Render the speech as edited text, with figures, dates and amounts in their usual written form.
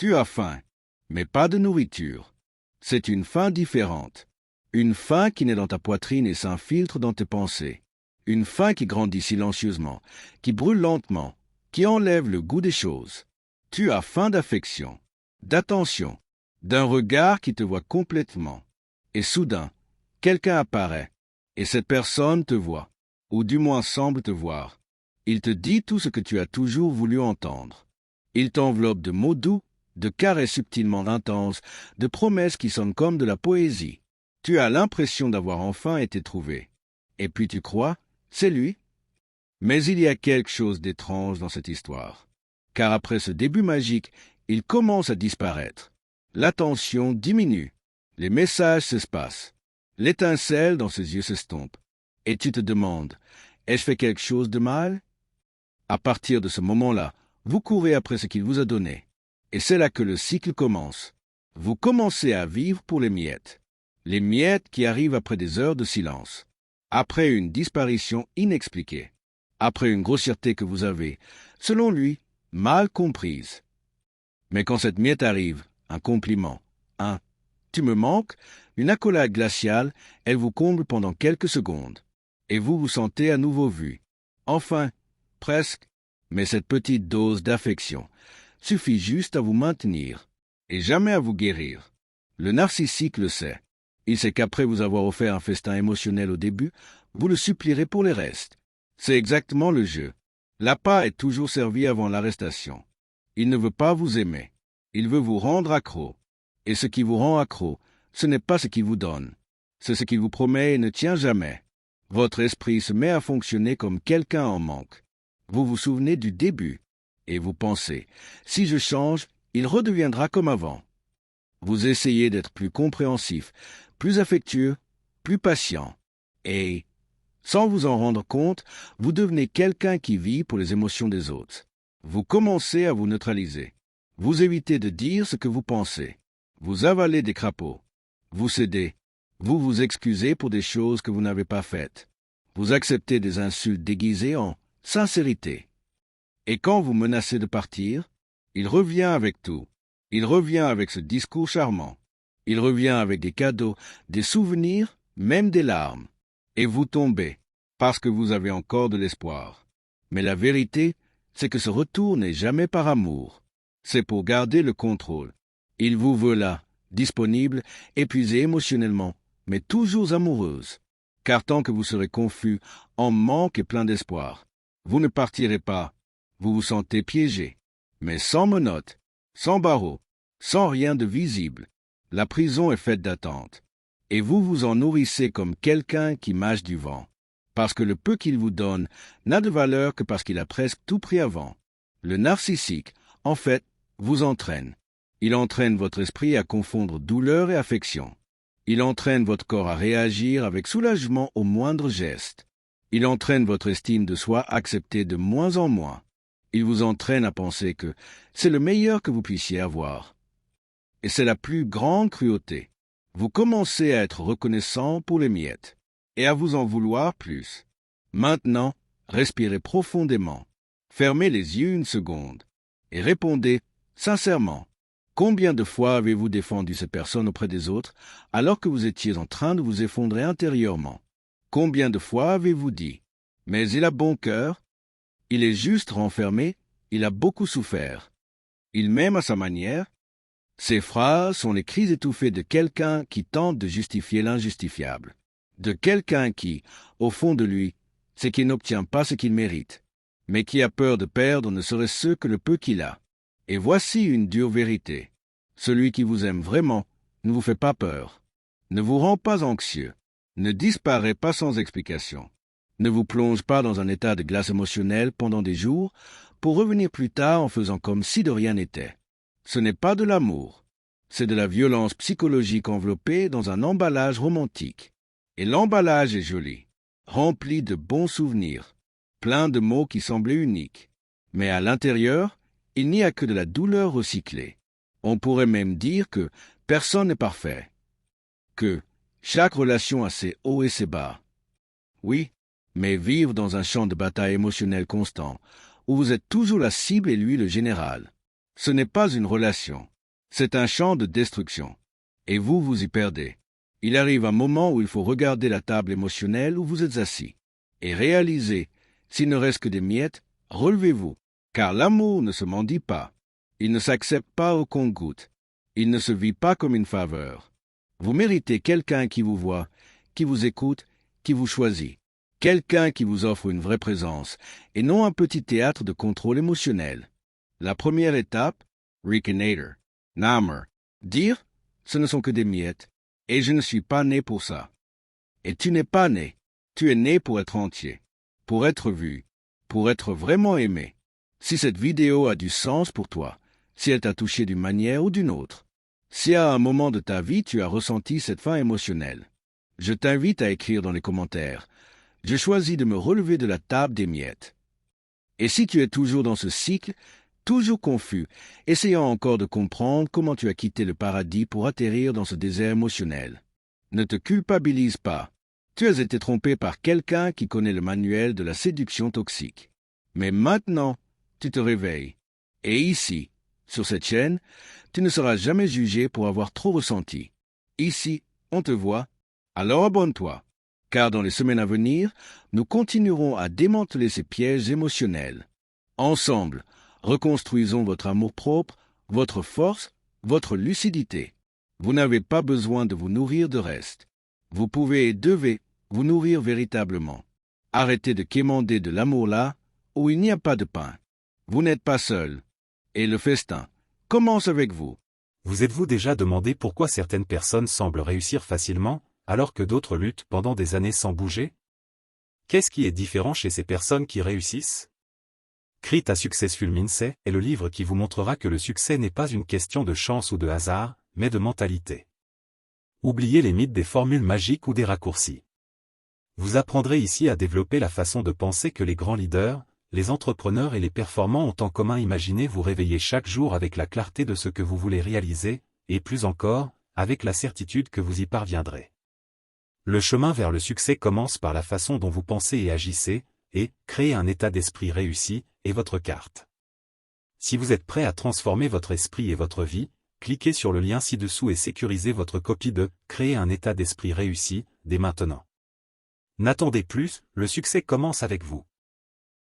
Tu as faim, mais pas de nourriture. C'est une faim différente. Une faim qui naît dans ta poitrine et s'infiltre dans tes pensées. Une faim qui grandit silencieusement, qui brûle lentement, qui enlève le goût des choses. Tu as faim d'affection, d'attention, d'un regard qui te voit complètement. Et soudain, quelqu'un apparaît, et cette personne te voit, ou du moins semble te voir. Il te dit tout ce que tu as toujours voulu entendre. Il t'enveloppe de mots doux, de caresses subtilement intenses, de promesses qui sonnent comme de la poésie. Tu as l'impression d'avoir enfin été trouvé. Et puis tu crois, c'est lui. Mais il y a quelque chose d'étrange dans cette histoire. Car après ce début magique, il commence à disparaître. L'attention diminue. Les messages s'espacent. L'étincelle dans ses yeux s'estompe. Et tu te demandes, ai-je fait quelque chose de mal? À partir de ce moment-là, vous courez après ce qu'il vous a donné. Et c'est là que le cycle commence. Vous commencez à vivre pour les miettes. Les miettes qui arrivent après des heures de silence. Après une disparition inexpliquée. Après une grossièreté que vous avez, selon lui, mal comprise. Mais quand cette miette arrive, un compliment, un « tu me manques », une accolade glaciale, elle vous comble pendant quelques secondes. Et vous vous sentez à nouveau vu. Enfin, presque, mais cette petite dose d'affection suffit juste à vous maintenir, et jamais à vous guérir. Le narcissique le sait. Il sait qu'après vous avoir offert un festin émotionnel au début, vous le supplierez pour les restes. C'est exactement le jeu. L'appât est toujours servi avant l'arrestation. Il ne veut pas vous aimer. Il veut vous rendre accro. Et ce qui vous rend accro, ce n'est pas ce qu'il vous donne. C'est ce qu'il vous promet et ne tient jamais. Votre esprit se met à fonctionner comme quelqu'un en manque. Vous vous souvenez du début. Et vous pensez, si je change, il redeviendra comme avant. Vous essayez d'être plus compréhensif, plus affectueux, plus patient. Et, sans vous en rendre compte, vous devenez quelqu'un qui vit pour les émotions des autres. Vous commencez à vous neutraliser. Vous évitez de dire ce que vous pensez. Vous avalez des crapauds. Vous cédez. Vous vous excusez pour des choses que vous n'avez pas faites. Vous acceptez des insultes déguisées en sincérité. Et quand vous menacez de partir, il revient avec tout. Il revient avec ce discours charmant. Il revient avec des cadeaux, des souvenirs, même des larmes. Et vous tombez, parce que vous avez encore de l'espoir. Mais la vérité, c'est que ce retour n'est jamais par amour. C'est pour garder le contrôle. Il vous veut là, disponible, épuisé émotionnellement, mais toujours amoureuse. Car tant que vous serez confus, en manque et plein d'espoir, vous ne partirez pas. Vous vous sentez piégé, mais sans menottes, sans barreaux, sans rien de visible. La prison est faite d'attente. Et vous vous en nourrissez comme quelqu'un qui mâche du vent. Parce que le peu qu'il vous donne n'a de valeur que parce qu'il a presque tout pris avant. Le narcissique, en fait, vous entraîne. Il entraîne votre esprit à confondre douleur et affection. Il entraîne votre corps à réagir avec soulagement au moindre geste. Il entraîne votre estime de soi à accepter de moins en moins. Il vous entraîne à penser que c'est le meilleur que vous puissiez avoir. Et c'est la plus grande cruauté. Vous commencez à être reconnaissant pour les miettes, et à vous en vouloir plus. Maintenant, respirez profondément. Fermez les yeux une seconde, et répondez sincèrement. Combien de fois avez-vous défendu ces personnes auprès des autres, alors que vous étiez en train de vous effondrer intérieurement? Combien de fois avez-vous dit « Mais il a bon cœur, il est juste renfermé, il a beaucoup souffert. Il m'aime à sa manière ». Ces phrases sont les cris étouffés de quelqu'un qui tente de justifier l'injustifiable. De quelqu'un qui, au fond de lui, sait qu'il n'obtient pas ce qu'il mérite, mais qui a peur de perdre ne serait-ce que le peu qu'il a. Et voici une dure vérité. Celui qui vous aime vraiment ne vous fait pas peur, ne vous rend pas anxieux, ne disparaît pas sans explication, ne vous plonge pas dans un état de glace émotionnelle pendant des jours pour revenir plus tard en faisant comme si de rien n'était. Ce n'est pas de l'amour, c'est de la violence psychologique enveloppée dans un emballage romantique. Et l'emballage est joli, rempli de bons souvenirs, plein de mots qui semblaient uniques. Mais à l'intérieur, il n'y a que de la douleur recyclée. On pourrait même dire que personne n'est parfait, que chaque relation a ses hauts et ses bas. Oui, mais vivre dans un champ de bataille émotionnel constant, où vous êtes toujours la cible et lui le général, Ce n'est pas une relation. C'est un champ de destruction. Et vous vous y perdez. Il arrive un moment où il faut regarder la table émotionnelle où vous êtes assis. Et réaliser, s'il ne reste que des miettes, relevez-vous. Car l'amour ne se mendie pas. Il ne s'accepte pas au compte-gouttes. Il ne se vit pas comme une faveur. Vous méritez quelqu'un qui vous voit, qui vous écoute, qui vous choisit. Quelqu'un qui vous offre une vraie présence, et non un petit théâtre de contrôle émotionnel. La première étape, Reconnator, Namer, dire, ce ne sont que des miettes, et je ne suis pas né pour ça. Et tu n'es pas né, tu es né pour être entier, pour être vu, pour être vraiment aimé. Si cette vidéo a du sens pour toi, si elle t'a touché d'une manière ou d'une autre, si à un moment de ta vie tu as ressenti cette faim émotionnelle, je t'invite à écrire dans les commentaires. Je choisis de me relever de la table des miettes. Et si tu es toujours dans ce cycle, toujours confus, essayant encore de comprendre comment tu as quitté le paradis pour atterrir dans ce désert émotionnel, ne te culpabilise pas. Tu as été trompé par quelqu'un qui connaît le manuel de la séduction toxique. Mais maintenant, tu te réveilles. Et ici, sur cette chaîne, tu ne seras jamais jugé pour avoir trop ressenti. Ici, on te voit, alors abonne-toi. Car dans les semaines à venir, nous continuerons à démanteler ces pièges émotionnels. Ensemble, reconstruisons votre amour-propre, votre force, votre lucidité. Vous n'avez pas besoin de vous nourrir de reste. Vous pouvez et devez vous nourrir véritablement. Arrêtez de quémander de l'amour là où il n'y a pas de pain. Vous n'êtes pas seul. Et le festin commence avec vous. Vous êtes-vous déjà demandé pourquoi certaines personnes semblent réussir facilement, alors que d'autres luttent pendant des années sans bouger? Qu'est-ce qui est différent chez ces personnes qui réussissent? Create a Successful Mindset est le livre qui vous montrera que le succès n'est pas une question de chance ou de hasard, mais de mentalité. Oubliez les mythes des formules magiques ou des raccourcis. Vous apprendrez ici à développer la façon de penser que les grands leaders, les entrepreneurs et les performants ont en commun. Imaginez vous réveiller chaque jour avec la clarté de ce que vous voulez réaliser, et plus encore, avec la certitude que vous y parviendrez. Le chemin vers le succès commence par la façon dont vous pensez et agissez, et créer un état d'esprit réussi est votre carte. Si vous êtes prêt à transformer votre esprit et votre vie, cliquez sur le lien ci-dessous et sécurisez votre copie de « Créer un état d'esprit réussi » dès maintenant. N'attendez plus, le succès commence avec vous.